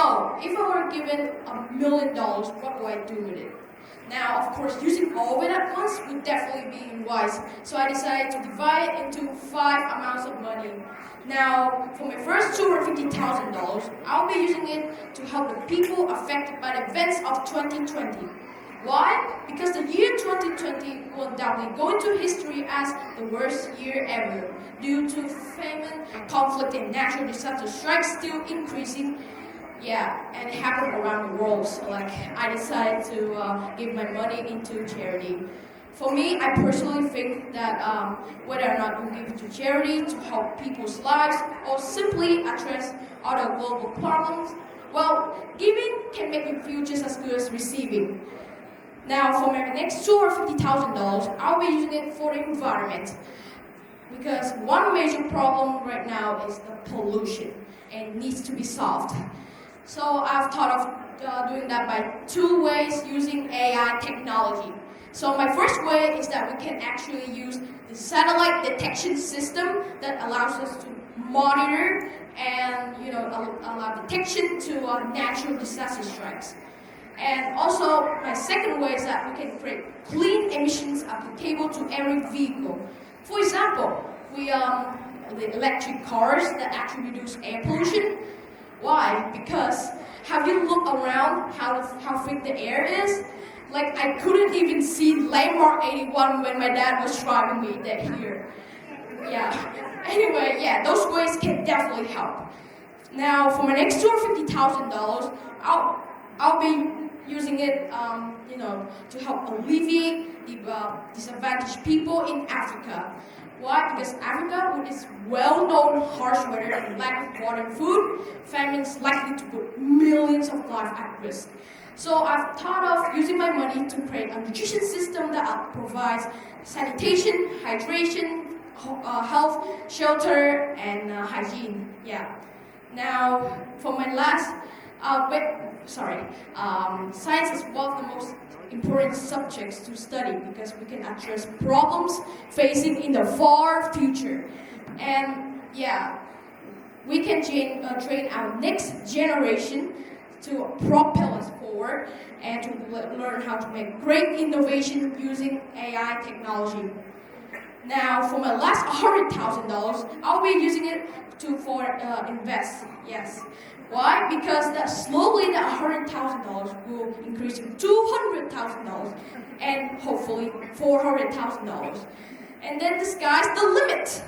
So, if I were given $1 million, what would I do with it? Now, of course, using all of it at once would definitely be wise. So I decided to divide it into 5 amounts of money. Now, for my first $250,000, I'll be using it to help the people affected by the events of 2020. Why? Because the year 2020 will undoubtedly go into history as the worst year ever, due to famine, conflict, and natural disaster strikes still increasing. Yeah, and it happened around the world. So I decided to give my money into charity. For me, I personally think that whether or not you give it to charity to help people's lives or simply address other global problems, well, giving can make you feel just as good as receiving. Now, for my next $250,000, I'll be using it for the environment. Because one major problem right now is the pollution, and it needs to be solved. So I've thought of doing that by 2 ways using AI technology. So my first way is that we can actually use the satellite detection system that allows us to monitor and allow detection to natural disaster strikes. And also, my second way is that we can create clean emissions applicable to every vehicle. For example, the electric cars that actually reduce air pollution. Why? Because have you looked around how thick the air is? I couldn't even see landmark 81 when my dad was driving me here. Yeah. Anyway, yeah, those ways can definitely help. Now, for my next $250,000, I'll be using it, to help alleviate the disadvantaged people in Africa. Why? Because Africa, with its well-known harsh weather and lack of water and food, famine is likely to put millions of lives at risk. So I've thought of using my money to create a nutrition system that provides sanitation, hydration, health, shelter, and hygiene. Yeah. Now, for my last, science is one of the most important subjects to study because we can address problems facing in the far future. And yeah, we can train our next generation to propel us forward and to learn how to make great innovation using AI technology. Now, for my last $100,000, I'll be using it for invest. Yes. Why? Because slowly that $100,000 will increase to $200,000 and hopefully $400,000. And then the sky's the limit.